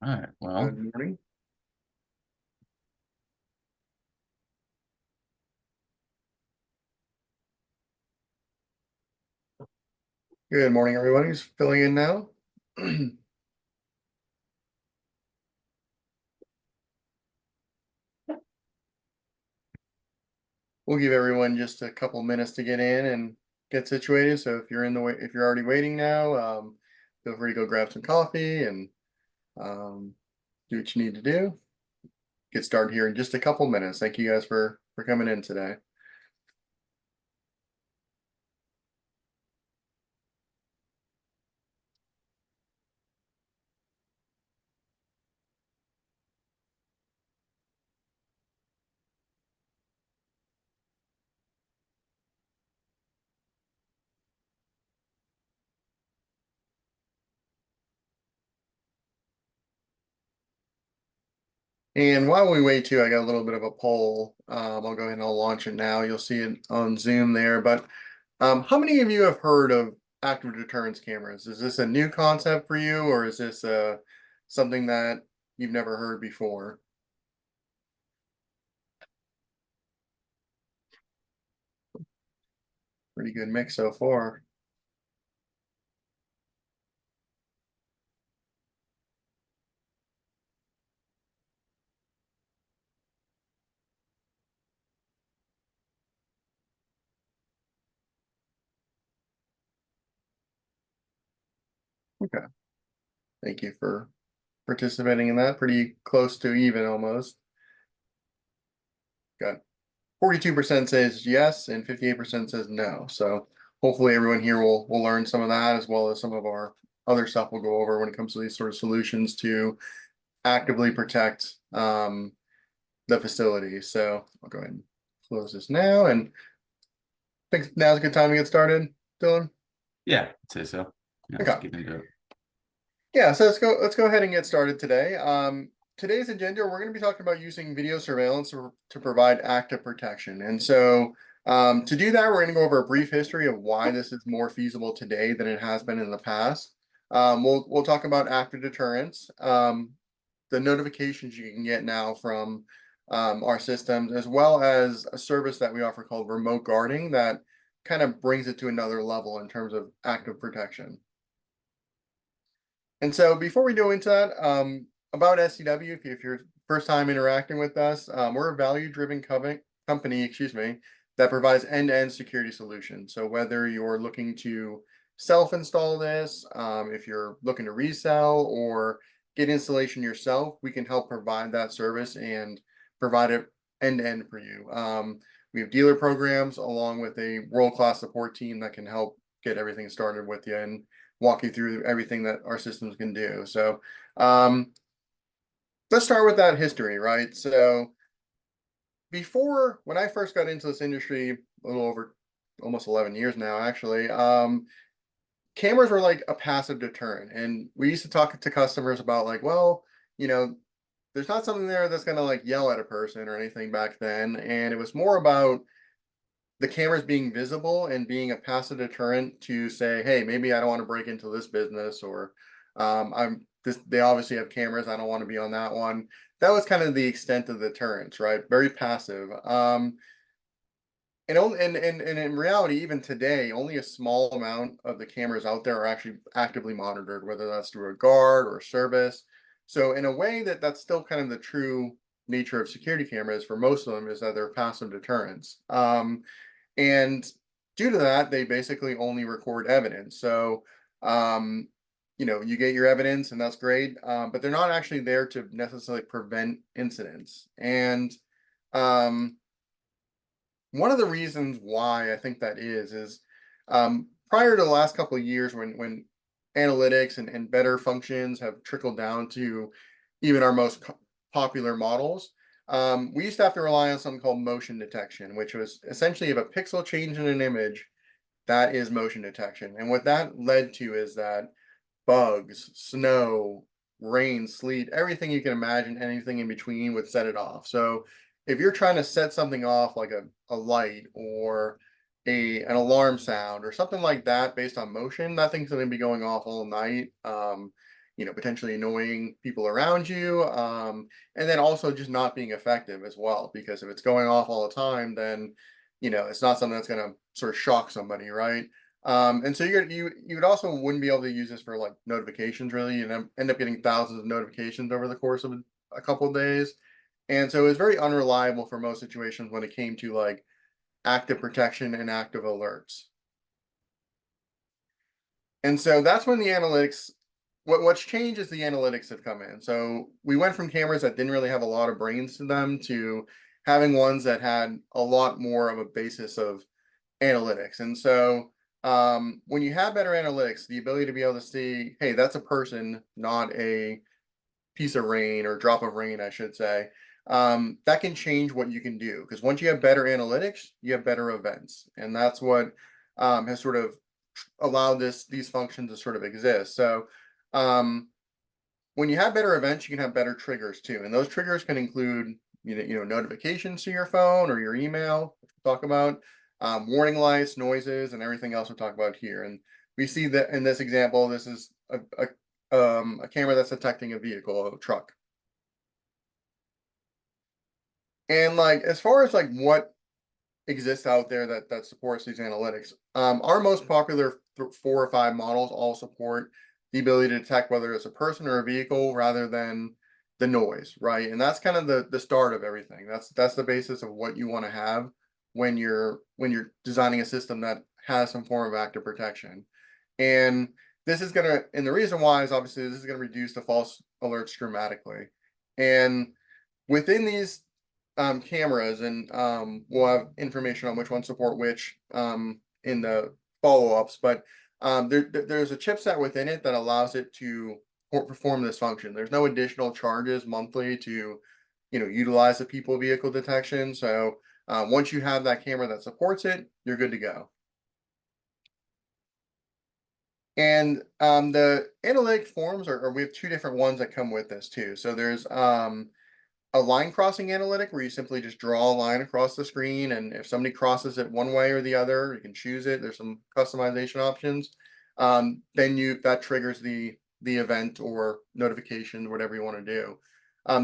All right. Good Well, morning. Good morning, everybody. Who's filling in now? We'll give everyone just a couple minutes to get in and get situated. So if you're in the way, if you're already waiting now, feel free to go grab some coffee and um, do what you need to do. Get started here in just a couple minutes. Thank you guys for coming in today. And while we wait too, I got a little bit of a poll. I'll go ahead and I'll launch it now. You'll see it on Zoom there. But how many of you have heard of active deterrence cameras? Is this a new concept for you, or is this something that you've never heard before? Pretty good mix so far. Okay. Thank you for participating in that. Pretty close to even almost. Got 42% says yes and 58% says no. So hopefully everyone here will learn some of that, as well as some of our other stuff we'll go over when it comes to these sort of solutions to actively protect the facility. So I'll go ahead and close this now, and I think now's a good time to get started, Dylan. yeah, I'd say so. Yeah, let's Okay. get into it. Yeah, so let's go ahead and get started today. Today's agenda, we're going to be talking about using video surveillance to provide active protection. And so to do that, we're going to go over a brief history of why this is more feasible today than it has been in the past. We'll talk about active deterrence, the notifications you can get now from our systems, as well as a service that we offer called remote guarding that kind of brings it to another level in terms of active protection. And so before we go into that, about SCW, if you're first time interacting with us, we're a value-driven company, excuse me, that provides end-to-end security solutions. So whether you're looking to self-install this, if you're looking to resell or get installation yourself, we can help provide that service and provide it end-to-end for you. We have dealer programs along with a world-class support team that can help get everything started with you and walk you through everything that our systems can do. So let's start with that history, right? So before, when I first got into this industry, a little over almost 11 years now, actually, cameras were like a passive deterrent. And we used to talk to customers about like, well, you know, there's not something there that's going to like yell at a person or anything back then. And it was more about the cameras being visible and being a passive deterrent to say, hey, maybe I don't want to break into this business, or I'm this. They obviously have cameras. I don't want to be on that one. That was kind of the extent of the deterrence, right? Very passive. And in reality, even today, only a small amount of the cameras out there are actually actively monitored, whether that's through a guard or a service. So in a way, that's still kind of the true nature of security cameras for most of them, is that they're passive deterrents. And due to that, they basically only record evidence. So, you get your evidence and that's great, but they're not actually there to necessarily prevent incidents. And um, one of the reasons why I think that is prior to the last couple of years when analytics and better functions have trickled down to even our most popular models, we used to have to rely on something called motion detection, which was essentially if a pixel change in an image, that is motion detection. And what that led to is that bugs, snow, rain, sleet, everything you can imagine, anything in between would set it off. So if you're trying to set something off like a light or an alarm sound or something like that based on motion, that thing's going to be going off all night. potentially annoying people around you, and then also just not being effective as well. Because if it's going off all the time, then it's not something that's going to sort of shock somebody, right? And so you would also wouldn't be able to use this for like notifications really. End up getting thousands of notifications over the course of a couple of days, and so it was very unreliable for most situations when it came to like active protection and active alerts. And so that's when the analytics, what's changed is the analytics have come in. So we went from cameras that didn't really have a lot of brains to them to having ones that had a lot more of a basis of analytics. And so when you have better analytics, the ability to be able to see, hey, that's a person, not a piece of rain or drop of rain, I should say, that can change what you can do. Because once you have better analytics, you have better events. And that's what has sort of allow these functions to sort of exist. So um, when you have better events, you can have better triggers too, and those triggers can include notifications to your phone or your email. Which we'll talk about warning lights, noises, and everything else we'll talk about here. And we see that in this example, this is a camera that's detecting a vehicle, a truck. And like as far as like what exists out there that supports these analytics. Our most popular 4 or 5 models all support the ability to detect whether it's a person or a vehicle rather than the noise, right? And that's kind of the start of everything. That's the basis of what you want to have when you're designing a system that has some form of active protection. And and the reason why is obviously this is gonna reduce the false alerts dramatically. And within these cameras, and we'll have information on which ones support which in the follow-ups. But there's a chipset within it that allows it to perform this function. There's no additional charges monthly to, utilize the people vehicle detection. So once you have that camera that supports it, you're good to go. And the analytic forms we have 2 different ones that come with this too. So there's a line crossing analytic where you simply just draw a line across the screen, and if somebody crosses it one way or the other, you can choose it. There's some customization options. Then that triggers the event or notification, whatever you want to do.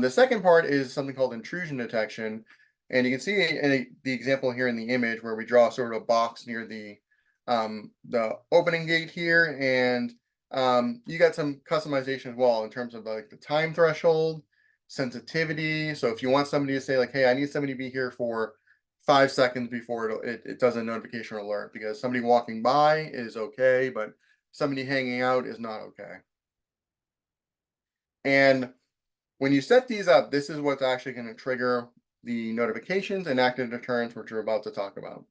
The second part is something called intrusion detection, and you can see in the example here in the image where we draw sort of a box near the opening gate here, and you got some customization as well in terms of like the time threshold, sensitivity. So if you want somebody to say like, hey, I need somebody to be here for 5 seconds before it does a notification alert, because somebody walking by is okay, but somebody hanging out is not okay. And when you set these up, this is what's actually going to trigger the notifications and active deterrence, which we're about to talk about.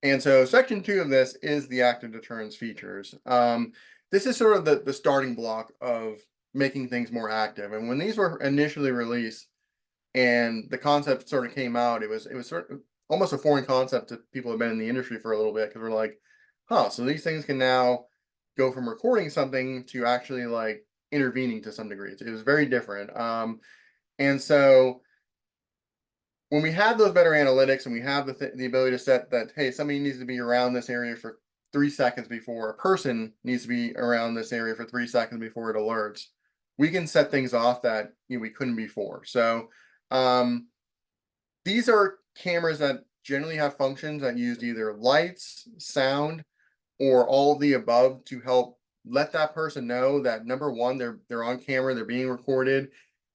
And so section 2 of this is the active deterrence features. This is sort of the starting block of making things more active. And when these were initially released and the concept sort of came out, it was sort of almost a foreign concept to people who have been in the industry for a little bit, because we're like, huh, so these things can now go from recording something to actually like intervening to some degree. It was very different. And so when we have those better analytics and we have the ability to set that, hey, somebody needs to be around this area for 3 seconds before, a person needs to be around this area for 3 seconds before it alerts, we can set things off that we couldn't before. So these are cameras that generally have functions that use either lights, sound, or all of the above to help let that person know that number one, they're on camera, they're being recorded,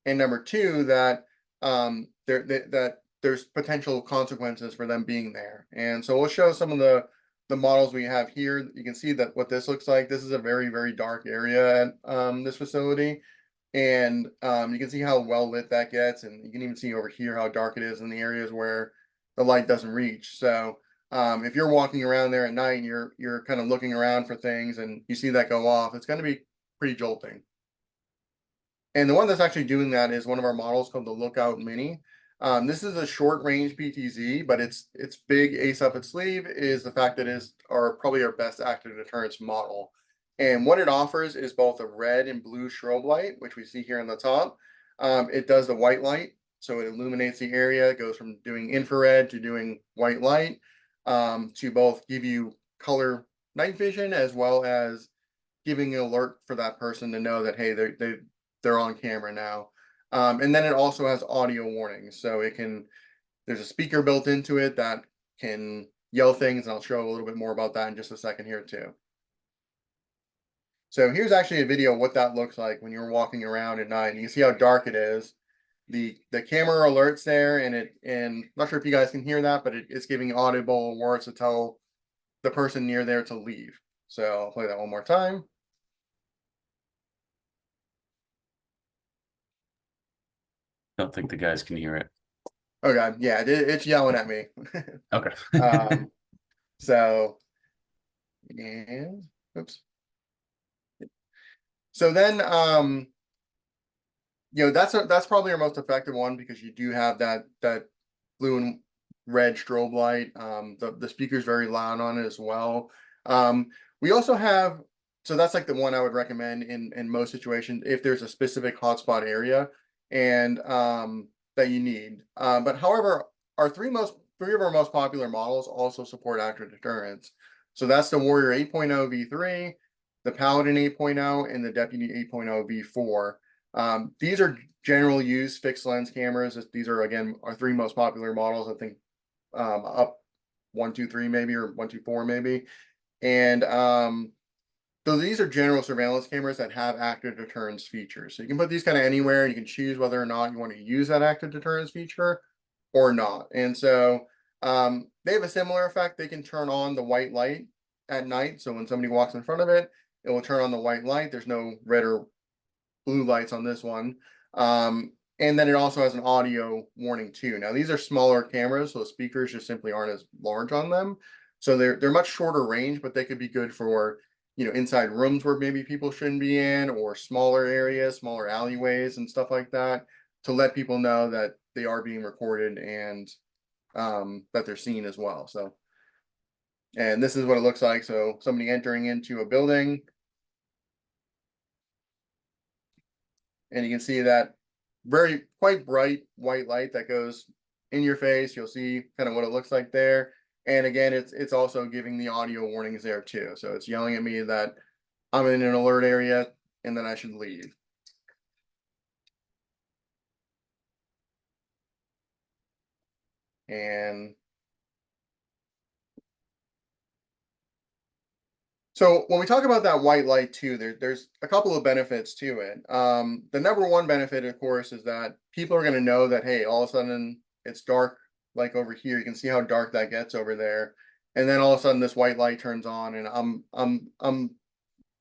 and number two, that that there's potential consequences for them being there. And so we'll show some of the models we have here. You can see that what this looks like. This is a very, very dark area at this facility. And you can see how well lit that gets, and you can even see over here how dark it is in the areas where the light doesn't reach. So if you're walking around there at night and you're kind of looking around for things and you see that go off, it's going to be pretty jolting. And the one that's actually doing that is one of our models called the Lookout Mini. This is a short range PTZ, but its big ace up its sleeve is the fact that it is probably our best active deterrence model. And what it offers is both a red and blue strobe light, which we see here on the top. It does the white light, so it illuminates the area. It goes from doing infrared to doing white light, to both give you color night vision as well as giving an alert for that person to know that, hey, they're on camera now. And then it also has audio warnings, so there's a speaker built into it that can yell things, and I'll show a little bit more about that in just a second here too. So here's actually a video of what that looks like when you're walking around at night. You can see how dark it is. The camera alerts there, and I'm not sure if you guys can hear that, but it's giving audible words to tell the person near there to leave. So I'll play that one more time. Don't think the guys can hear it. Okay, yeah, it's yelling at me. Okay. So, and oops. So then, that's probably our most effective one, because you do have that blue and red strobe light. The speaker's very loud on it as well. We also have, so that's like the one I would recommend in most situations if there's a specific hotspot area and that you need. But however, three of our most popular models also support active deterrence. So that's the Warrior 8.0 V3, the Paladin 8.0, and the Deputy 8.0 V4. These are general use fixed lens cameras. These are, again, our three most popular models. I think up 1, 2, 3 maybe, or 1, 2, 4 maybe. And so these are general surveillance cameras that have active deterrence features. So you can put these kind of anywhere, and you can choose whether or not you want to use that active deterrence feature or not. And so they have a similar effect. They can turn on the white light at night. So when somebody walks in front of it, it will turn on the white light. There's no red or blue lights on this one. And then it also has an audio warning too. Now these are smaller cameras, so the speakers just simply aren't as large on them. So they're much shorter range, but they could be good for, inside rooms where maybe people shouldn't be in, or smaller areas, smaller alleyways and stuff like that, to let people know that they are being recorded and that they're seen as well. So, and this is what it looks like. So somebody entering into a building, and you can see that quite bright white light that goes in your face. You'll see kind of what it looks like there. And again, it's also giving the audio warnings there too. So it's yelling at me that I'm in an alert area and that I should leave. And so when we talk about that white light too, there's a couple of benefits to it. The number one benefit, of course, is that people are going to know that, hey, all of a sudden it's dark, like over here. You can see how dark that gets over there, and then all of a sudden this white light turns on, and I'm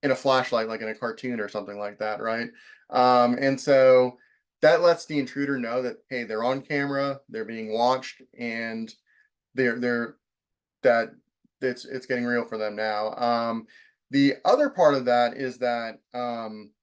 in a flashlight, like in a cartoon or something like that, right? And so that lets the intruder know that, hey, they're on camera, they're being watched, and they're that it's getting real for them now. The other part of that is that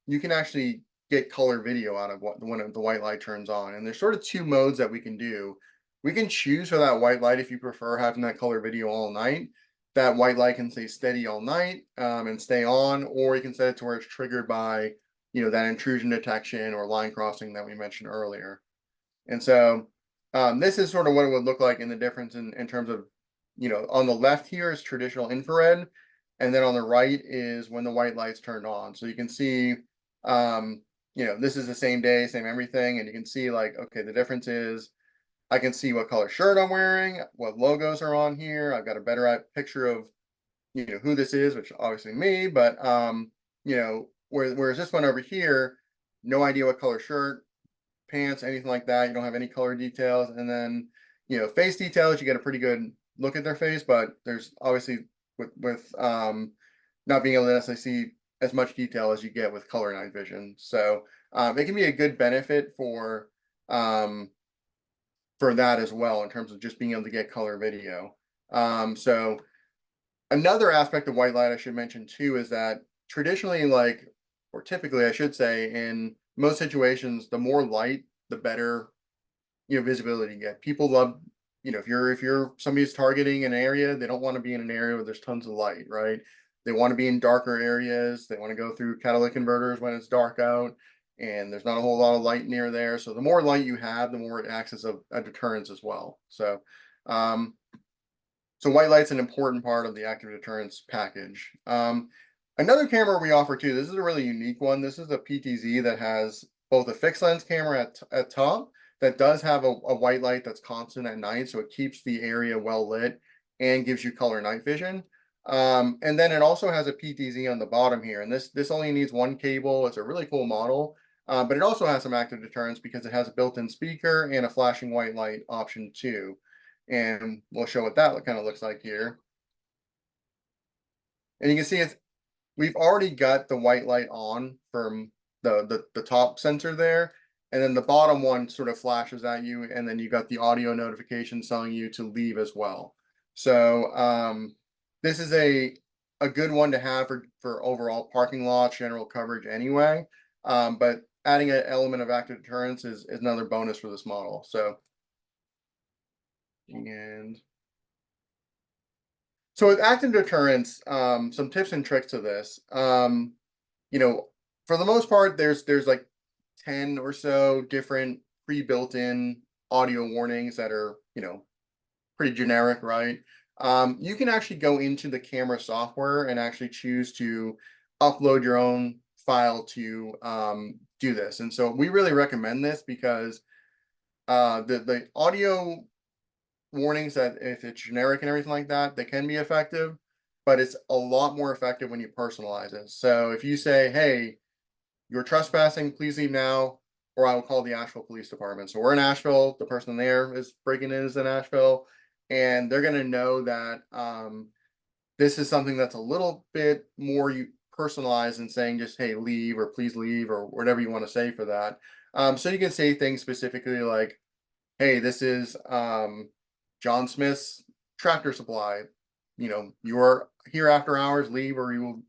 you can actually get color video out of when the white light turns on, and there's sort of two modes that we can do. We can choose for that white light if you prefer having that color video all night. That white light can stay steady all night and stay on, or you can set it to where it's triggered by that intrusion detection or line crossing that we mentioned earlier. And so this is sort of what it would look like in the difference in terms of, on the left here is traditional infrared, and then on the right is when the white light's turned on. So you can see, this is the same day, same everything, and you can see like, okay, the difference is I can see what color shirt I'm wearing, what logos are on here. I've got a better picture of, who this is, which obviously me, but whereas this one over here, no idea what color shirt, pants, anything like that. You don't have any color details. And then, face details, you get a pretty good look at their face, but there's obviously with not being able to necessarily see as much detail as you get with color night vision. So it can be a good benefit for that as well, in terms of just being able to get color video. So another aspect of white light I should mention too is that traditionally, or typically I should say, in most situations, the more light, the better visibility you get. People love, if you're somebody's targeting an area, they don't want to be in an area where there's tons of light, right? They want to be in darker areas. They want to go through catalytic converters when it's dark out and there's not a whole lot of light near there. So the more light you have, the more it acts as a deterrence as well. So so white light's an important part of the active deterrence package. Another camera we offer too, this is a really unique one. This is a PTZ that has both a fixed lens camera at top that does have a white light that's constant at night, so it keeps the area well lit and gives you color night vision. And then it also has a PTZ on the bottom here, and this only needs one cable. It's a really cool model, but it also has some active deterrence because it has a built-in speaker and a flashing white light option too. And we'll show what that kind of looks like here. And you can see we've already got the white light on from the top sensor there, and then the bottom one sort of flashes at you, and then you got the audio notification telling you to leave as well. So this is a good one to have for overall parking lots, general coverage anyway. But adding an element of active deterrence is another bonus for this model. So and so with active deterrence, some tips and tricks to this. You know, for the most part, there's like 10 or so different pre-built in audio warnings that are, pretty generic, right? You can actually go into the camera software and actually choose to upload your own file to do this. And so we really recommend this because the audio warnings, that if it's generic and everything like that, they can be effective, but it's a lot more effective when you personalize it. So if you say, hey, you're trespassing, please leave now, or I will call the Asheville Police Department. So we're in Asheville, the person there is breaking in is in Asheville, and they're gonna know that this is something that's a little bit more personalized than saying just, hey, leave or please leave or whatever you want to say for that. So you can say things specifically like, hey, this is John Smith's tractor supply. You are here after hours, leave, or you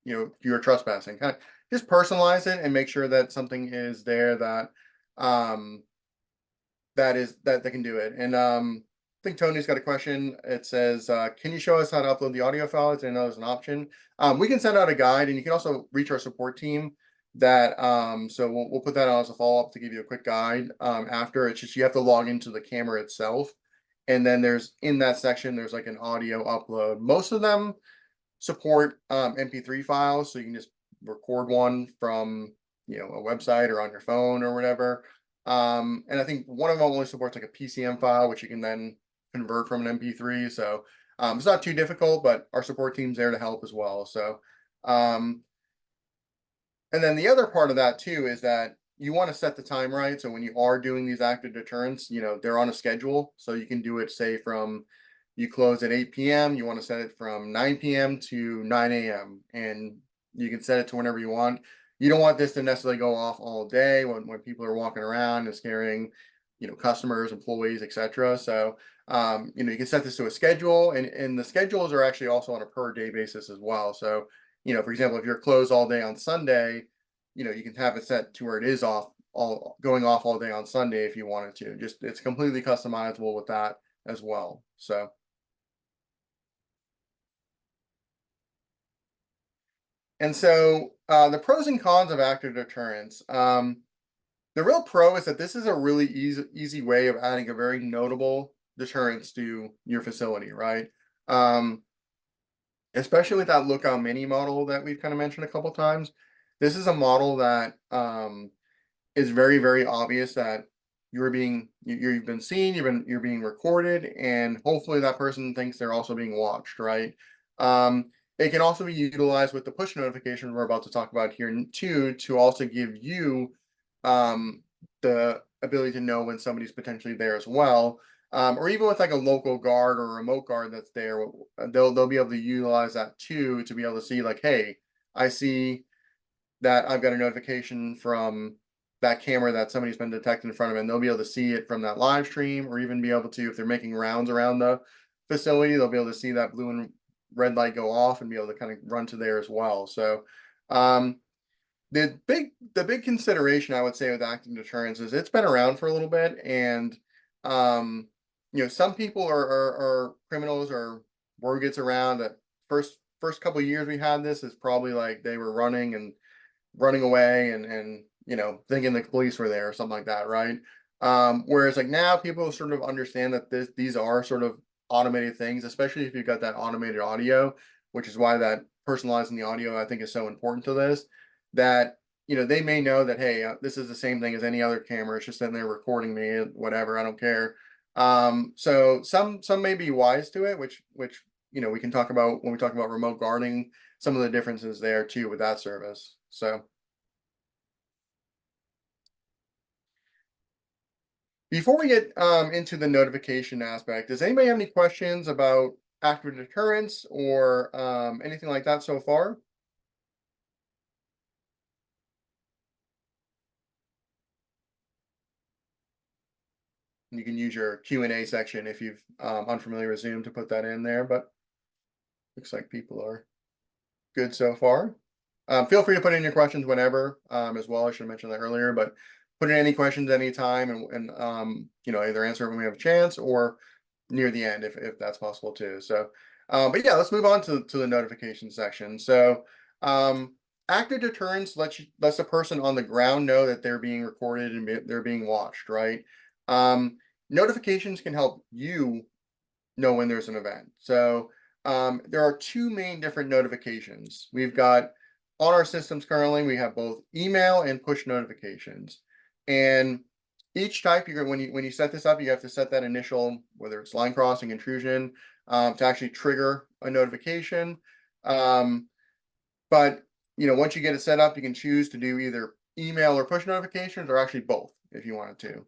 will, you're trespassing. Kind of just personalize it and make sure that something is there that um that can do it. And I think Tony's got a question. It says, can you show us how to upload the audio files? I know there's an option. We can send out a guide, and you can also reach our support team that so we'll put that out as a follow-up to give you a quick guide after. It's just you have to log into the camera itself, and then there's in that section there's like an audio upload. Most of them support MP3 files, so you can just record one from a website or on your phone or whatever. And I think one of them only supports like a PCM file, which you can then convert from an MP3. So it's not too difficult, but our support team's there to help as well. So um, and then the other part of that too is that you want to set the time right. So when you are doing these active deterrents, they're on a schedule. So you can do it, say, from you close at 8 p.m., you want to set it from 9 p.m. to 9 a.m. And you can set it to whenever you want. You don't want this to necessarily go off all day when people are walking around and scaring, customers, employees, etc. So you can set this to a schedule, and the schedules are actually also on a per day basis as well. So for example, if you're closed all day on Sunday, you can have it set to where it is off all day on Sunday if you wanted to. Just it's completely customizable with that as well. So the pros and cons of active deterrence. The real pro is that this is a really easy way of adding a very notable deterrence to your facility, right? Um, Especially with that Lookout Mini model that we've kind of mentioned a couple times. This is a model that is very, very obvious that you've been seen, you're being recorded, and hopefully that person thinks they're also being watched, right? It can also be utilized with the push notification we're about to talk about here too, to also give you the ability to know when somebody's potentially there as well. Or even with like a local guard or a remote guard that's there, they'll be able to utilize that too to be able to see like, hey, I see that I've got a notification from that camera that somebody's been detected in front of it, and they'll be able to see it from that live stream, or even be able to, if they're making rounds around the facility, they'll be able to see that blue and red light go off and be able to kind of run to there as well. So um, the big consideration I would say with active deterrence is it's been around for a little bit, and um, some people are criminals, or word gets around that first couple of years we had this is probably like they were running away and thinking the police were there or something like that, right? Whereas like now people sort of understand that these are sort of automated things, especially if you've got that automated audio, which is why that personalizing the audio, I think, is so important to this that they may know that, hey, this is the same thing as any other camera. It's just sitting there recording me, whatever. I don't care. So some may be wise to it, which we can talk about when we talk about remote guarding. Some of the differences there too with that service. So before we get into the notification aspect, does anybody have any questions about active deterrence or anything like that so far? You can use your Q&A section if you've unfamiliar with Zoom to put that in there, but looks like people are good so far. Feel free to put in your questions whenever as well. I should have mentioned that earlier, but put in any questions anytime and either answer it when we have a chance or near the end if that's possible too. So, but yeah, let's move on to the notification section. So, active deterrence lets the person on the ground know that they're being recorded and they're being watched, right? Um, Notifications can help you know when there's an event. So there are two main different notifications. We've got on our systems currently, we have both email and push notifications. And each type, when you set this up, you have to set that initial, whether it's line crossing, intrusion, to actually trigger a notification. Um, but once you get it set up, you can choose to do either email or push notifications, or actually both if you wanted to.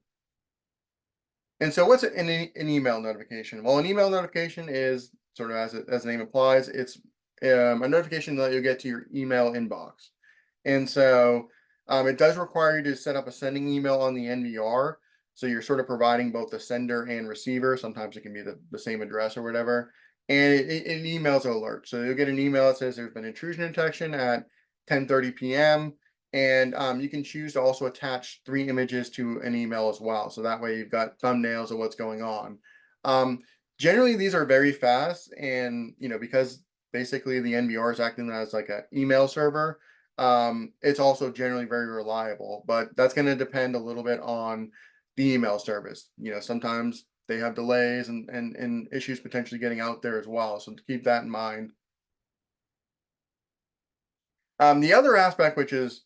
And so what's an email notification? Well, an email notification is sort of as the name implies, it's a notification that you'll get to your email inbox. And so it does require you to set up a sending email on the NVR. So you're sort of providing both the sender and receiver. Sometimes it can be the same address or whatever. And it emails an alert. So you'll get an email that says there's been intrusion detection at 10:30 p.m. And you can choose to also attach 3 images to an email as well. So that way you've got thumbnails of what's going on. Um, Generally, these are very fast. And, because basically the NVR is acting as like an email server, it's also generally very reliable. But that's going to depend a little bit on the email service. Sometimes they have delays and issues potentially getting out there as well. So to keep that in mind. The other aspect, which is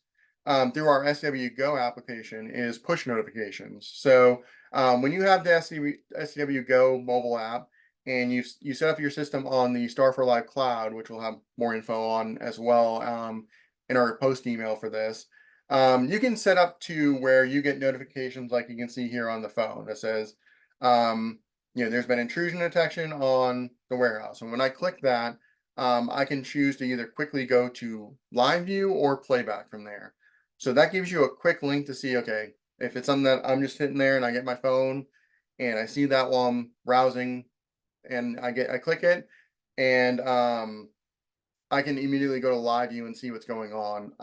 through our SW Go application, is push notifications. So when you have the SW Go mobile app and you set up your system on the Star for Live cloud, which we'll have more info on as well in our post email for this, you can set up to where you get notifications like you can see here on the phone that says, there's been intrusion detection on the warehouse. And when I click that, I can choose to either quickly go to live view or playback from there. So that gives you a quick link to see, okay, if it's something that I'm just sitting there and I get my phone and I see that while I'm browsing and I click it and I can immediately go to live view and see what's going on.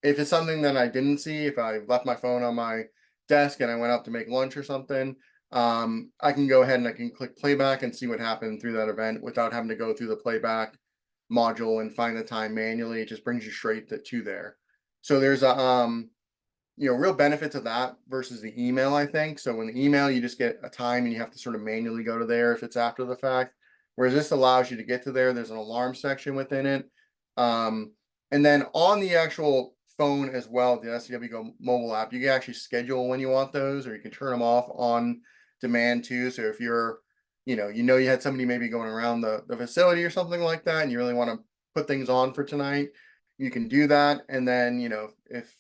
If it's something that I didn't see, if I left my phone on my desk and I went out to make lunch or something, I can go ahead and I can click playback and see what happened through that event without having to go through the playback module and find the time manually. It just brings you straight to there. So there's a real benefit to that versus the email, I think. So when the email, you just get a time and you have to sort of manually go to there if it's after the fact. Whereas this allows you to get to there. There's an alarm section within it. And then on the actual phone as well, the SCW Go mobile app, you can actually schedule when you want those, or you can turn them off on demand too. So if you're, you had somebody maybe going around the facility or something like that, and you really want to put things on for tonight, you can do that. And then, if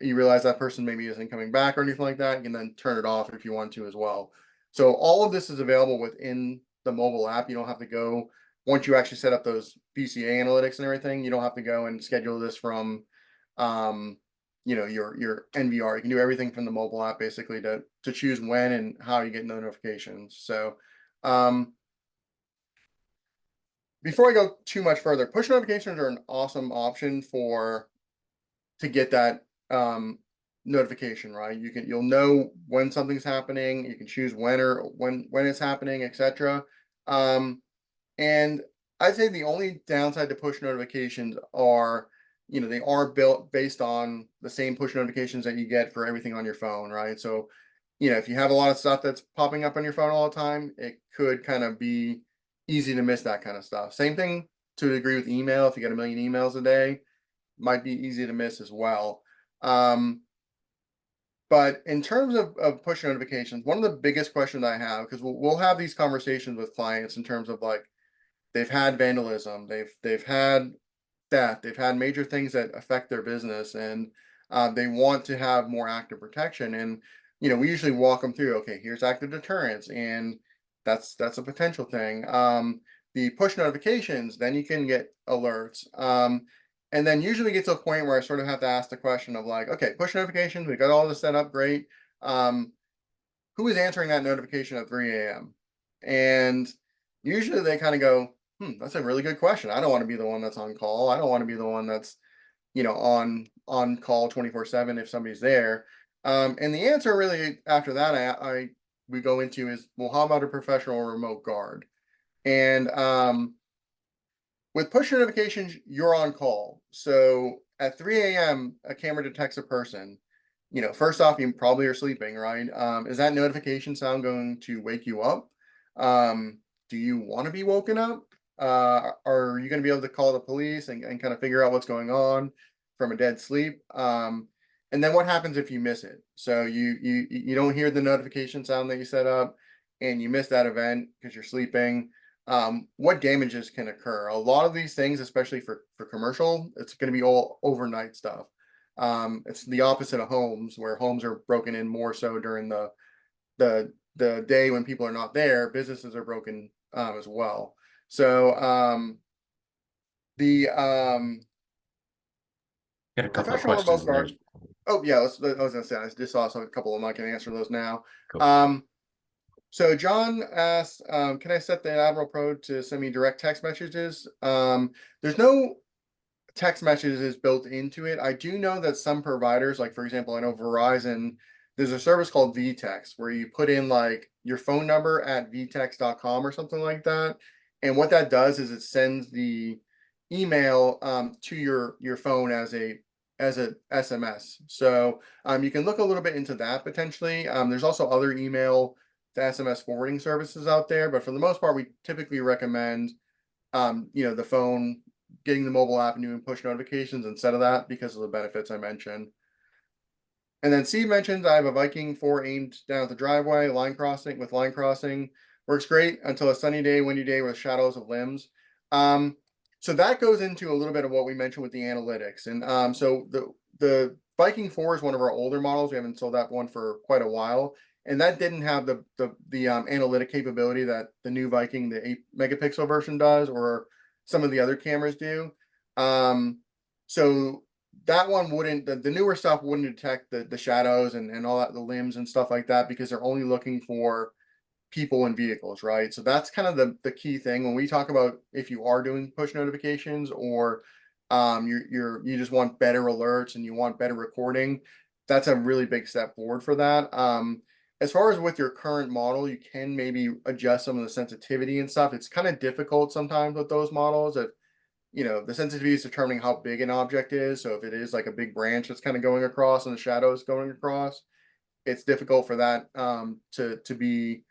you realize that person maybe isn't coming back or anything like that, you can then turn it off if you want to as well. So all of this is available within the mobile app. You don't have to go once you actually set up those BCA analytics and everything. You don't have to go and schedule this from, your NVR. You can do everything from the mobile app basically to choose when and how you get notifications. So, before I go too much further, push notifications are an awesome option to get that notification, right? You'll know when something's happening, you can choose when it's happening, etc. And I'd say the only downside to push notifications are, they are built based on the same push notifications that you get for everything on your phone, right? So, if you have a lot of stuff that's popping up on your phone all the time, it could kind of be easy to miss that kind of stuff. Same thing to a degree with email. If you get a million emails a day, might be easy to miss as well. But in terms of push notifications, one of the biggest questions I have, because we'll have these conversations with clients in terms of like they've had vandalism, they've had theft, they've had major things that affect their business, and they want to have more active protection. And we usually walk them through. Okay, here's active deterrence, and that's a potential thing. The push notifications, then you can get alerts. And then usually get to a point where I sort of have to ask the question of like, okay, push notifications, we got all this set up, great. Who is answering that notification at 3 a.m.? And usually they kind of go, that's a really good question. I don't want to be the one that's on call. I don't want to be the one that's, on call 24/7 if somebody's there. And the answer really after that I we go into is, well, how about a professional remote guard? And with push notifications, you're on call. So at 3 a.m., a camera detects a person. First off, you probably are sleeping, right? Is that notification sound going to wake you up? Do you want to be woken up? Are you going to be able to call the police and kind of figure out what's going on from a dead sleep? And then what happens if you miss it? So you don't hear the notification sound that you set up, and you miss that event because you're sleeping. What damages can occur? A lot of these things, especially for commercial, it's going to be all overnight stuff. It's the opposite of homes, where homes are broken in more so during the day when people are not there. Businesses are broken as well. So the Got a couple of professional remote questions in there. guard. Oh yeah, I was gonna say I just saw a couple of them. I can answer those now. Cool. So John asked, can I set the Admiral Pro to send me direct text messages? There's no text messages built into it. I do know that some providers, like for example, I know Verizon, there's a service called VText where you put in like your phone number at vtext.com or something like that. And what that does is it sends the email to your phone as a SMS. So you can look a little bit into that potentially. There's also other email to SMS forwarding services out there, but for the most part, we typically recommend the phone, getting the mobile app and doing push notifications instead of that because of the benefits I mentioned. And then Steve mentions I have a Viking 4 aimed down at the driveway, line crossing. Works great until a sunny day, windy day with shadows of limbs. So that goes into a little bit of what we mentioned with the analytics. And so the Viking 4 is one of our older models. We haven't sold that one for quite a while. And that didn't have the analytic capability that the new Viking, the 8 megapixel version does, or some of the other cameras do. So that one wouldn't, the newer stuff wouldn't detect the shadows and all that, the limbs and stuff like that, because they're only looking for people and vehicles, right? So that's kind of the key thing when we talk about if you are doing push notifications, or you just want better alerts and you want better recording. That's a really big step forward for that. As far as with your current model, you can maybe adjust some of the sensitivity and stuff. It's kind of difficult sometimes with those models. If the sensitivity is determining how big an object is. So if it is like a big branch that's kind of going across and the shadows going across, it's difficult for that to be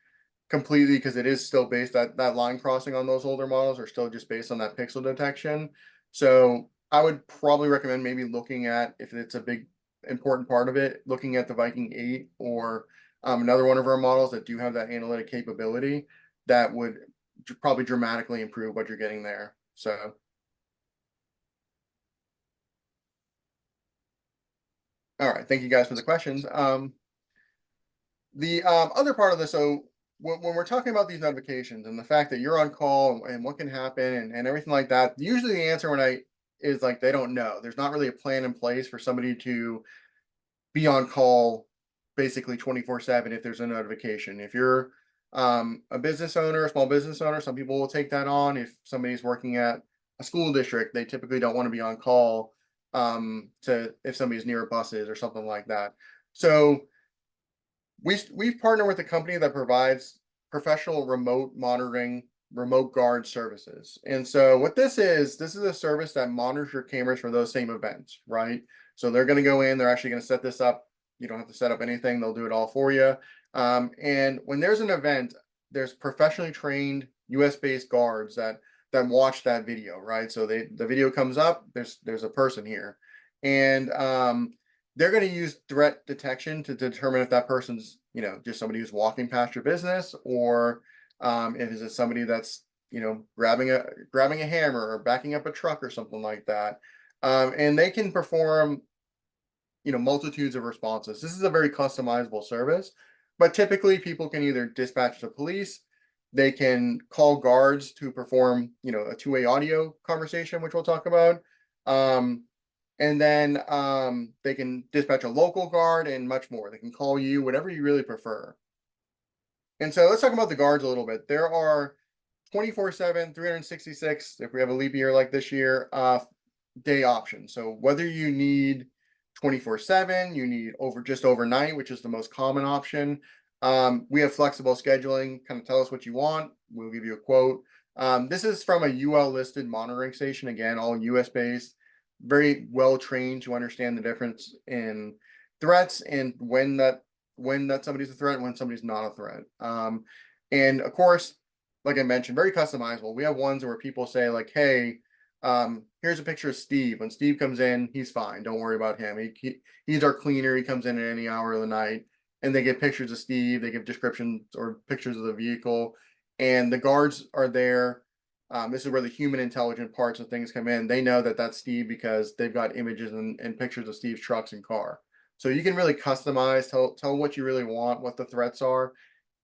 completely, because it is still based, that line crossing on those older models are still just based on that pixel detection. So I would probably recommend maybe looking at, if it's a big important part of it, looking at the Viking 8 or another one of our models that do have that analytic capability that would probably dramatically improve what you're getting there. So all right, thank you guys for the questions. The other part of this, so when we're talking about these notifications and the fact that you're on call and what can happen and everything like that, usually the answer when I is like they don't know. There's not really a plan in place for somebody to be on call basically 24/7 if there's a notification. If you're a business owner, a small business owner, some people will take that on. If somebody's working at a school district, they typically don't want to be on call to if somebody's near buses or something like that. So we've partnered with a company that provides professional remote monitoring, remote guard services. And so what this is a service that monitors your cameras for those same events, right? So they're going to go in, they're actually going to set this up. You don't have to set up anything, they'll do it all for you. And when there's an event, there's professionally trained US based guards that that watch that video, right? So the video comes up, there's a person here, and they're going to use threat detection to determine if that person's, just somebody who's walking past your business, or if it's somebody that's, grabbing a hammer or backing up a truck or something like that. And they can perform, multitudes of responses. This is a very customizable service, but typically people can either dispatch the police, they can call guards to perform, a two-way audio conversation, which we'll talk about. And then they can dispatch a local guard and much more. They can call you, whatever you really prefer. And so let's talk about the guards a little bit. There are 24/7, 366, if we have a leap year like this year, day options. So whether you need 24/7, you need just overnight, which is the most common option. We have flexible scheduling. Kind of tell us what you want. We'll give you a quote. This is from a UL listed monitoring station. Again, all US based, very well trained to understand the difference in threats and when that somebody's a threat and when somebody's not a threat. And of course, like I mentioned, very customizable. We have ones where people say like, "Hey, here's a picture of Steve. When Steve comes in, he's fine. Don't worry about him. He's our cleaner. He comes in at any hour of the night." And they give pictures of Steve. They give descriptions or pictures of the vehicle, and the guards are there. This is where the human intelligent parts of things come in. They know that that's Steve because they've got images and pictures of Steve's trucks and car. So you can really customize, tell what you really want, what the threats are,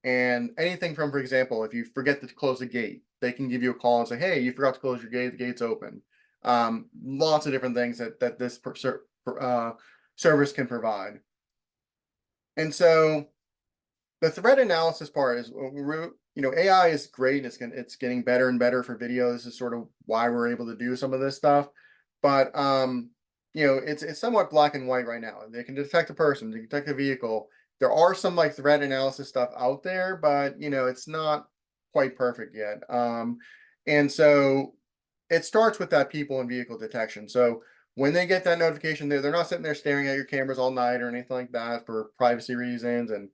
and anything from, for example, if you forget to close the gate, they can give you a call and say, "Hey, you forgot to close your gate. The gate's open." Lots of different things that this service can provide. And so the threat analysis part is, AI is great. It's getting better and better for video. This is sort of why we're able to do some of this stuff. But it's somewhat black and white right now. They can detect a person, they can detect a vehicle. There are some like threat analysis stuff out there, but it's not quite perfect yet. And so it starts with that people and vehicle detection. So when they get that notification, they're not sitting there staring at your cameras all night or anything like that for privacy reasons and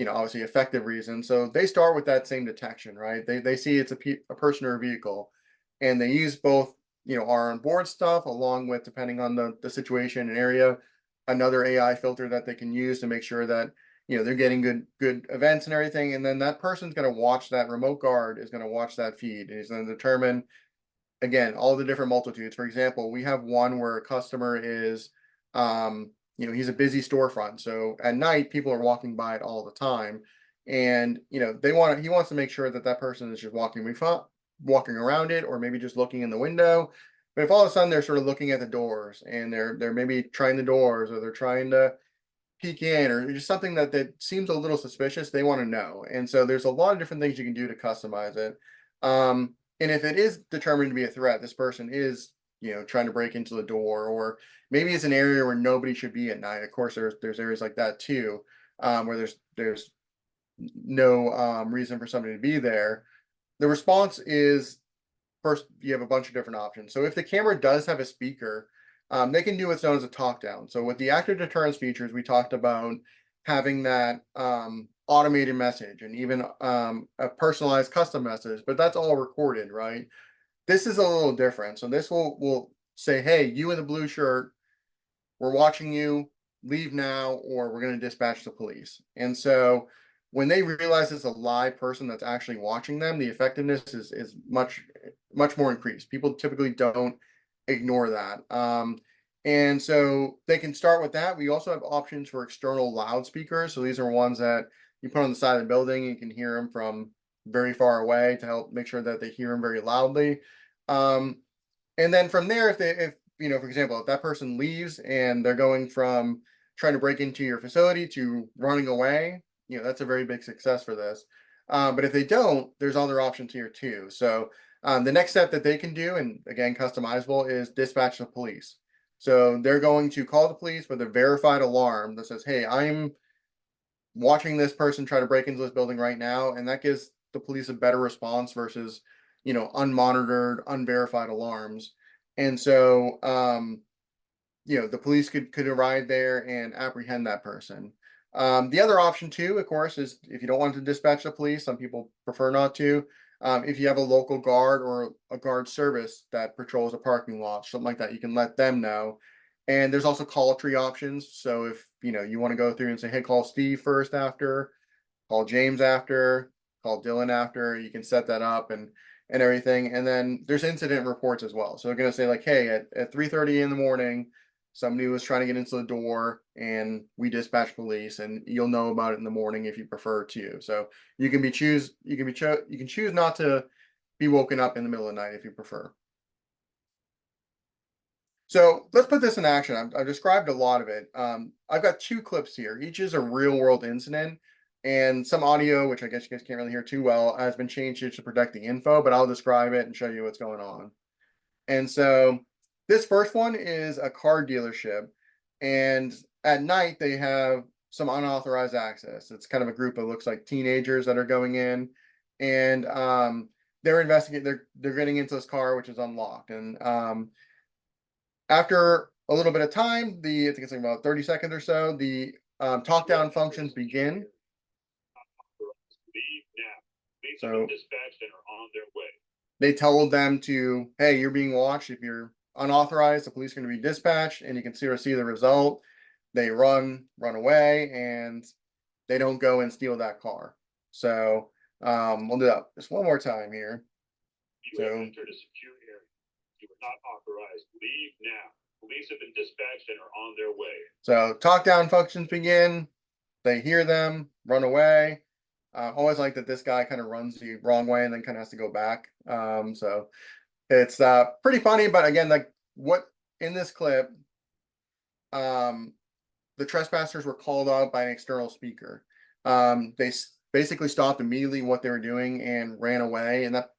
obviously effective reasons. So they start with that same detection, right? They see it's a person or a vehicle, and they use both our onboard stuff along with, depending on the situation and area, another AI filter that they can use to make sure that they're getting good events and everything. And then that person's going to watch, that remote guard is going to watch that feed, and he's going to determine, again, all the different multitudes. For example, we have one where a customer is, he's a busy storefront. So at night, people are walking by it all the time. And, he wants to make sure that that person is just walking around it, or maybe just looking in the window. But if all of a sudden they're sort of looking at the doors and they're maybe trying the doors, or they're trying to peek in, or just something that seems a little suspicious, they want to know. And so there's a lot of different things you can do to customize it. And if it is determined to be a threat, this person is, trying to break into the door, or maybe it's an area where nobody should be at night. Of course, there's areas like that too, where there's no reason for somebody to be there. The response is, first, you have a bunch of different options. So if the camera does have a speaker, they can do what's known as a talk down. So with the active deterrence features, we talked about having that automated message, and even a personalized custom message, but that's all recorded, right? This is a little different. So this will say, "Hey, you in the blue shirt, we're watching you, leave now, or we're going to dispatch the police." And so when they realize it's a live person that's actually watching them, the effectiveness is much more increased. People typically don't ignore that. And so they can start with that. We also have options for external loudspeakers. So these are ones that you put on the side of the building, and you can hear them from very far away to help make sure that they hear them very loudly. And then from there, if for example, if that person leaves and they're going from trying to break into your facility to running away, that's a very big success for this. But if they don't, there's other options here too. So the next step that they can do, and again, customizable, is dispatch the police. So they're going to call the police with a verified alarm that says, "Hey, I'm watching this person try to break into this building right now," and that gives the police a better response versus unmonitored, unverified alarms. And so the police could arrive there and apprehend that person. The other option too, of course, is if you don't want to dispatch the police, some people prefer not to, If you have a local guard or a guard service that patrols a parking lot, something like that, you can let them know. And there's also call tree options. So if you want to go through and say, hey, call Steve first after, call James after, call Dylan after. You can set that up and everything. And then there's incident reports as well. So they're gonna say like, hey, at 3:30 in the morning, somebody was trying to get into the door and we dispatch police, and you'll know about it in the morning if you prefer to. So you can choose not to be woken up in the middle of the night if you prefer. So let's put this in action. I've described a lot of it. I've got two clips here. Each is a real world incident, and some audio, which I guess you guys can't really hear too well, has been changed here to protect the info, but I'll describe it and show you what's going on. And so this first one is a car dealership, and at night they have some unauthorized access. It's kind of a group of looks like teenagers that are going in, and they're investigating. They're getting into this car, which is unlocked, and after a little bit of time, I think it's like about 30 seconds or so, the talk down functions begin. Leave now. Police have So been dispatched and are on their way. they told them to, hey, you're being watched. If you're unauthorized, the police are going to be dispatched, and you can see the result. They run away, and they don't go and steal that car. So we'll do that just one more time here. You have So entered a secure area. You are not authorized. Leave now. Police have been dispatched and are on their way. so talk down functions begin. They hear them, run away. Always like that this guy kind of runs the wrong way and then kind of has to go back. So it's pretty funny, but again, like what in this clip, um, the trespassers were called out by an external speaker. They basically stopped immediately what they were doing and ran away, and that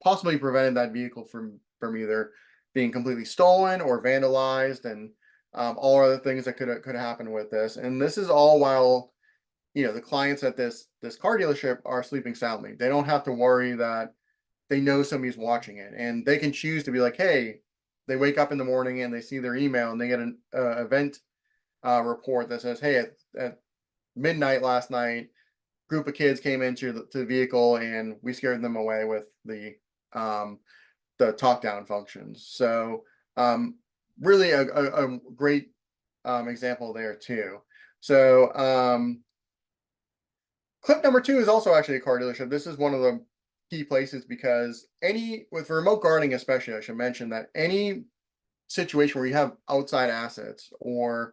possibly prevented that vehicle from either being completely stolen or vandalized, and all other things that could happen with this. And this is all while the clients at this car dealership are sleeping soundly. They don't have to worry that they know somebody's watching it, and they can choose to be like, hey, they wake up in the morning and they see their email and they get an event report that says, hey, at midnight last night, group of kids came into the vehicle and we scared them away with um, the talk down functions. So really a great example there too. So clip number two is also actually a car dealership. This is one of the key places because with remote guarding, especially, I should mention that any situation where you have outside assets or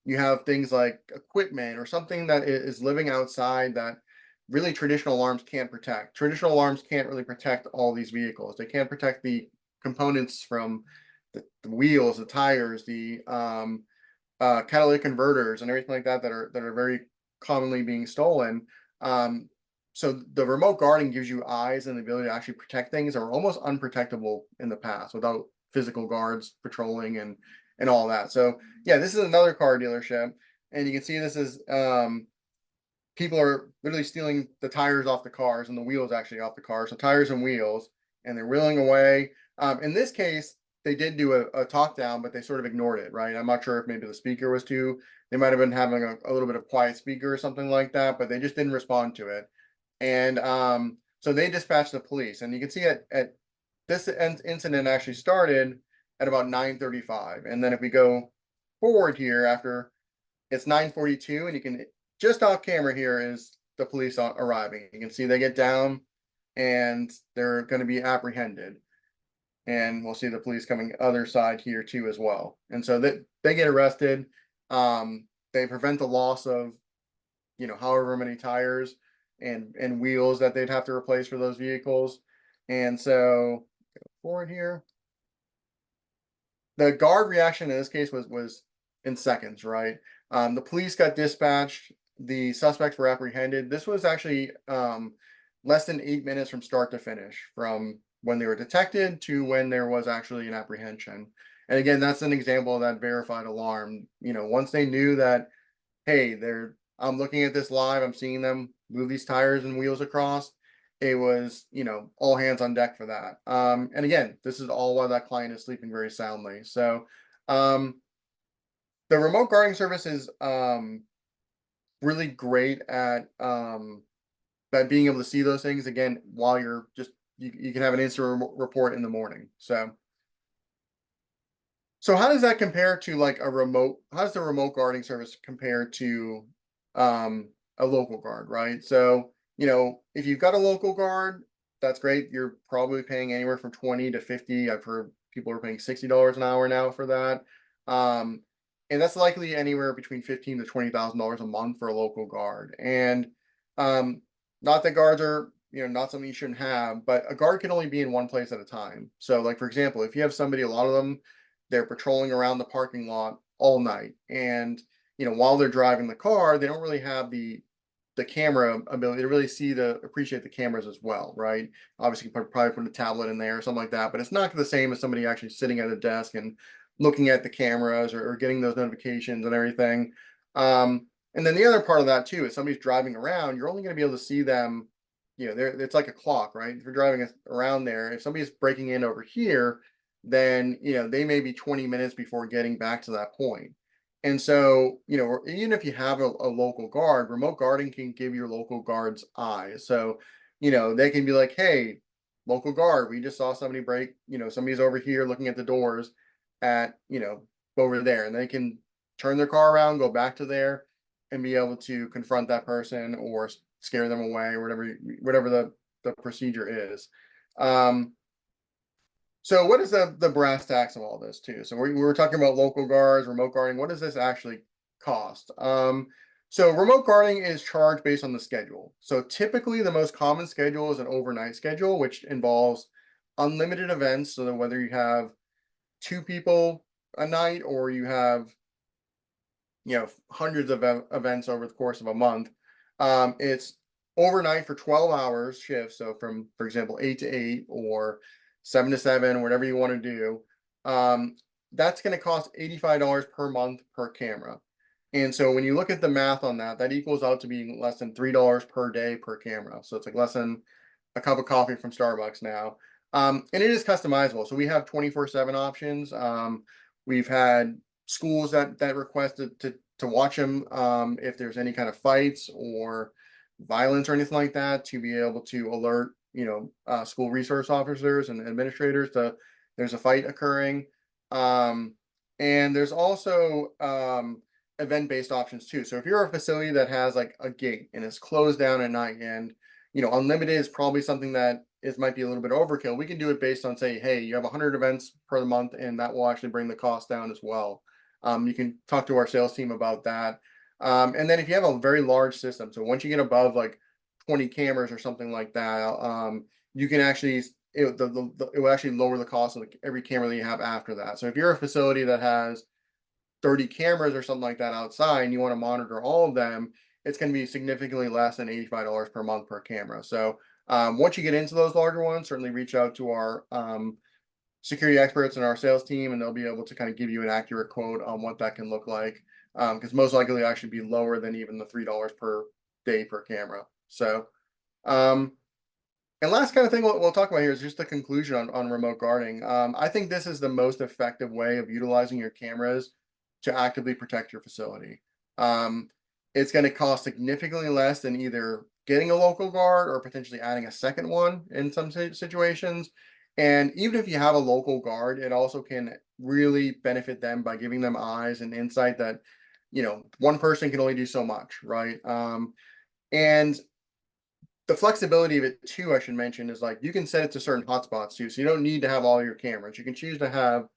you have things like equipment or something that is living outside that really traditional alarms can't protect. Traditional alarms can't really protect all these vehicles. They can't protect the components from the wheels, the tires, the catalytic converters and everything like that are very commonly being stolen. Um, so the remote guarding gives you eyes and the ability to actually protect things that were almost unprotectable in the past without physical guards patrolling and all that. So yeah, this is another car dealership, and you can see this is people are literally stealing the tires off the cars and the wheels actually off the cars. So tires and wheels, and they're wheeling away. In this case, they did do a talk down, but they sort of ignored it, right? I'm not sure if maybe the speaker was too, they might have been having a little bit of quiet speaker or something like that, but they just didn't respond to it. And so they dispatched the police. And you can see at this incident actually started at about 9:35. And then if we go forward here after it's 9:42, and you can just off camera here is the police arriving. You can see they get down and they're going to be apprehended, and we'll see the police coming other side here too as well. And so they get arrested. They prevent the loss of however many tires and wheels that they'd have to replace for those vehicles. And so forward here, the guard reaction in this case was in seconds, right? The police got dispatched. The suspects were apprehended. This was actually less than 8 minutes from start to finish, from when they were detected to when there was actually an apprehension. And again, that's an example of that verified alarm. Once they knew that, hey, I'm looking at this live, I'm seeing them move these tires and wheels across. It was, all hands on deck for that. And again, this is all while that client is sleeping very soundly. So um, the remote guarding service is really great at But being able to see those things again while you're just you can have an instant report in the morning. So how does that compare to like a remote? How does the remote guarding service compare to a local guard, right? So, if you've got a local guard, that's great. You're probably paying anywhere from 20 to 50. I've heard people are paying $60 an hour now for that. Um, and that's likely anywhere between 15 to $20,000 a month for a local guard. And um, not that guards are, not something you shouldn't have, but a guard can only be in one place at a time. So, like for example, if you have somebody, a lot of them they're patrolling around the parking lot all night, and while they're driving the car, they don't really have the camera ability to really appreciate the cameras as well, right? Obviously, you probably put a tablet in there or something like that, but it's not the same as somebody actually sitting at a desk and looking at the cameras or getting those notifications and everything. And then the other part of that too is somebody's driving around, you're only going to be able to see them. It's like a clock, right? If you're driving around there, if somebody's breaking in over here, then they may be 20 minutes before getting back to that point. And so, even if you have a local guard, remote guarding can give your local guards eyes. So, they can be like, hey, local guard, we just saw somebody break, somebody's over here looking at the doors at, over there. And they can turn their car around, go back to there, and be able to confront that person or scare them away or whatever the procedure is. So what is the brass tacks of all this too? So we were talking about local guards, remote guarding. What does this actually cost? So remote guarding is charged based on the schedule. So typically the most common schedule is an overnight schedule, which involves unlimited events. So that whether you have 2 people a night or you have hundreds of events over the course of a month, it's overnight for 12 hours shifts. So from, for example, 8 to 8 or 7 to 7, whatever you want to do. That's going to cost $85 per month per camera. And so when you look at the math on that, that equals out to being less than $3 per day per camera. So it's like less than a cup of coffee from Starbucks now. And it is customizable. So we have 24/7 options. We've had schools that requested to watch them if there's any kind of fights or violence or anything like that, to be able to alert school resource officers and administrators to there's a fight occurring. And there's also event-based options too. So if you're a facility that has like a gate and it's closed down at night, and unlimited is probably something that might be a little bit overkill, we can do it based on, say, hey, you have 100 events per month, and that will actually bring the cost down as well. You can talk to our sales team about that. And then if you have a very large system, so once you get above like 20 cameras or something like that, you can actually it will actually lower the cost of every camera that you have after that. So if you're a facility that has 30 cameras or something like that outside and you want to monitor all of them, it's going to be significantly less than $85 per month per camera. So once you get into those larger ones, certainly reach out to our security experts and our sales team, and they'll be able to kind of give you an accurate quote on what that can look like. Because most likely it'll actually be lower than even the $3 per day per camera. So, and last kind of thing we'll talk about here is just the conclusion on remote guarding. I think this is the most effective way of utilizing your cameras to actively protect your facility. It's going to cost significantly less than either getting a local guard or potentially adding a second one in some situations. And even if you have a local guard, it also can really benefit them by giving them eyes and insight that, one person can only do so much, right? And the flexibility of it too, I should mention, is like you can set it to certain hotspots too. So you don't need to have all your cameras. You can choose to have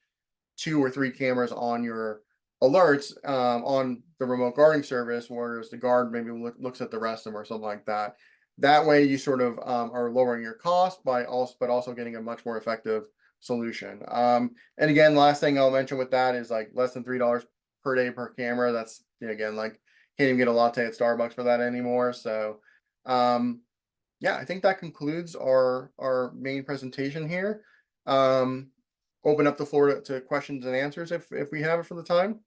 2 or 3 cameras on your alerts on the remote guarding service, whereas the guard maybe looks at the rest of them or something like that. That way you sort of are lowering your cost but also getting a much more effective solution. And again, last thing I'll mention with that is like less than $3 per day per camera. That's again, like can't even get a latte at Starbucks for that anymore. So yeah, I think that concludes our main presentation here. Open up the floor to questions and answers if we have it for the time.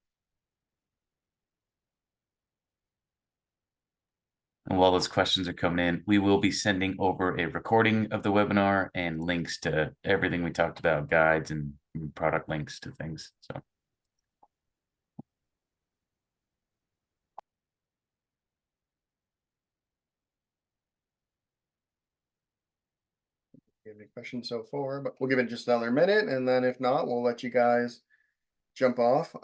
And while those questions are coming in, we will be sending over a recording of the webinar and links to everything we talked about, guides and product links to things. So Any questions so far, but we'll give it just another minute, and then if not, we'll let you guys jump off.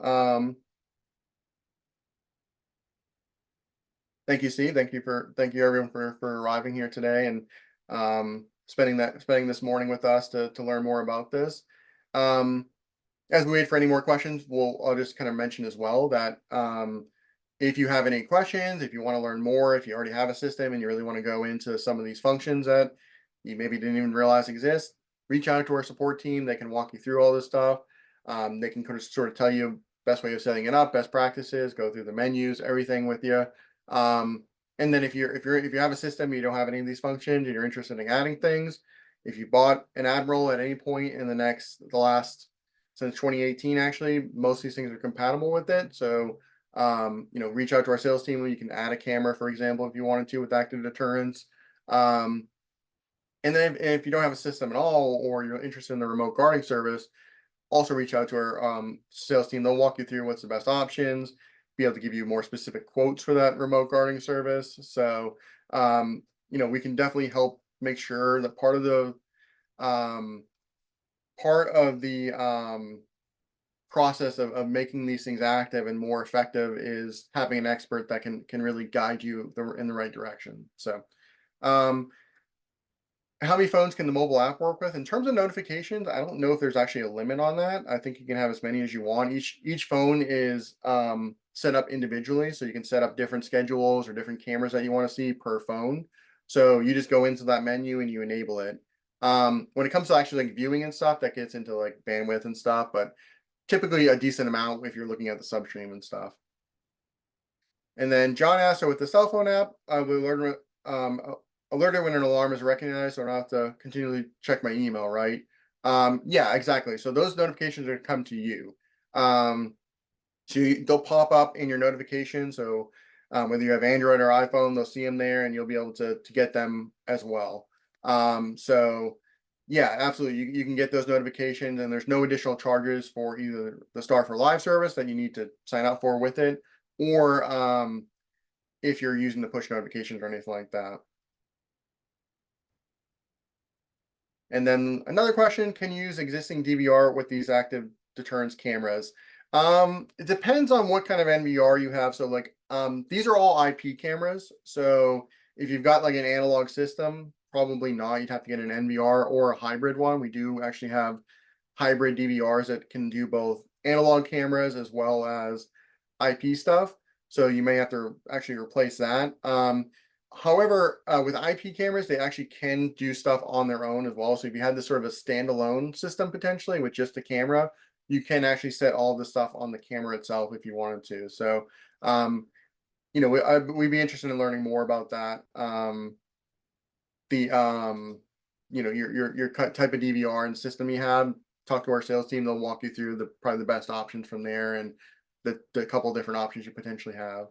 Thank you, Steve. Thank you everyone for arriving here today and spending this morning with us to learn more about this. As we wait for any more questions, I'll just kind of mention as well that if you have any questions, if you want to learn more, if you already have a system and you really want to go into some of these functions that you maybe didn't even realize exist, reach out to our support team. They can walk you through all this stuff. They can kind of sort of tell you best way of setting it up, best practices, go through the menus, everything with you. And then if you have a system, you don't have any of these functions and you're interested in adding things, if you bought an Admiral at any point in the last since 2018, actually, most of these things are compatible with it. So reach out to our sales team. You can add a camera, for example, if you wanted to with active deterrence. And then if you don't have a system at all, or you're interested in the remote guarding service, also reach out to our sales team. They'll walk you through what's the best options, be able to give you more specific quotes for that remote guarding service. So, we can definitely help make sure that um, part of the process of making these things active and more effective is having an expert that can really guide you in the right direction. So, um, how many phones can the mobile app work with? In terms of notifications, I don't know if there's actually a limit on that. I think you can have as many as you want. Each phone is set up individually, so you can set up different schedules or different cameras that you want to see per phone. So you just go into that menu and you enable it. When it comes to actually like viewing and stuff, that gets into like bandwidth and stuff, but typically a decent amount if you're looking at the substream and stuff. And then John asked, so with the cell phone app, I will alerted when an alarm is recognized, so I don't have to continually check my email, right? Yeah, exactly. So those notifications are come to you. They'll pop up in your notification. So whether you have Android or iPhone, they'll see them there, and you'll be able to get them as well. So yeah, absolutely. You can get those notifications, and there's no additional charges for either the Star for Live service that you need to sign up for with it, or if you're using the push notifications or anything like that. And then another question, can you use existing DVR with these active deterrence cameras? It depends on what kind of NVR you have. So like these are all IP cameras. So if you've got like an analog system, probably not. You'd have to get an NVR or a hybrid one. We do actually have hybrid DVRs that can do both analog cameras as well as IP stuff. So you may have to actually replace that. However, with IP cameras, they actually can do stuff on their own as well. So if you had this sort of a standalone system potentially with just a camera, you can actually set all the stuff on the camera itself if you wanted to. So, we'd be interested in learning more about that. Your type of DVR and system you have. Talk to our sales team; they'll walk you through probably the best options from there and the couple different options you potentially have.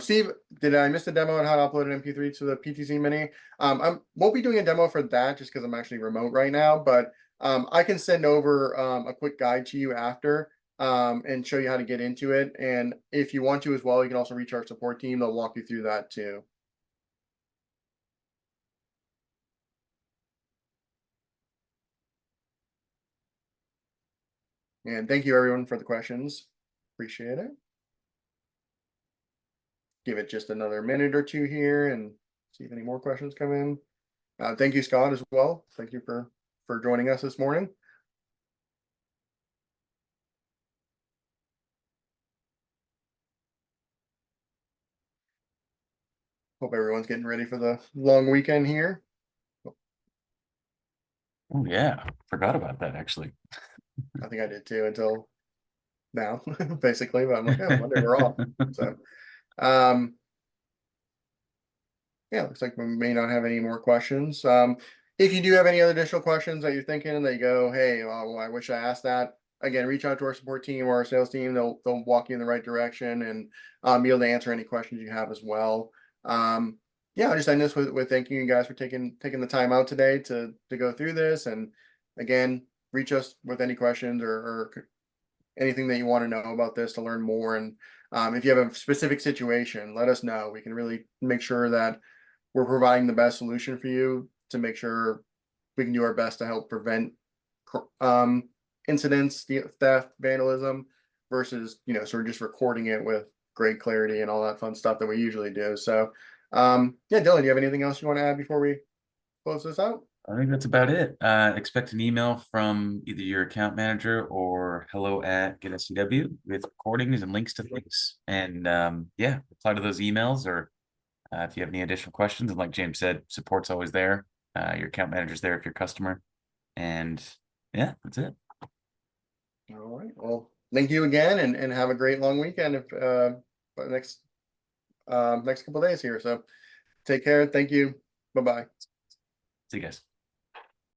Steve, did I miss the demo on how to upload an MP3 to the PTZ Mini? I won't be doing a demo for that just because I'm actually remote right now, but I can send over a quick guide to you after and show you how to get into it. And if you want to as well, you can also reach our support team. They'll walk you through that too. And thank you everyone for the questions. Appreciate it. Give it just another minute or two here and see if any more questions come in. Thank you, Scott, as well. Thank you for joining us this morning. Hope everyone's getting ready for the long weekend here. Oh yeah, forgot about that actually. I think I did too until now, basically. But I'm like, oh, Monday we're off. So, yeah, looks like we may not have any more questions. If you do have any other additional questions that you're thinking and they go, hey, well, I wish I asked that. Again, reach out to our support team or our sales team. They'll walk you in the right direction and be able to answer any questions you have as well. Yeah, I'll just end this with thanking you guys for taking the time out today to go through this. And again, reach us with any questions or anything that you want to know about this to learn more. And if you have a specific situation, let us know. We can really make sure that we're providing the best solution for you to make sure we can do our best to help prevent incidents, theft, vandalism, versus, you know, sort of just recording it with great clarity and all that fun stuff that we usually do. So, yeah, Dylan, do you have anything else you want to add before we close this out? I think that's about it. Expect an email from either your account manager or hello@GetSCW with recordings and links to things. And yeah, reply to those emails, or if you have any additional questions. And like James said, support's always there. Your account manager's there if you're a customer. And yeah, that's it. All right. Well, thank you again, and have a great long weekend if next couple of days here. So take care. Thank you. Bye-bye. See you guys.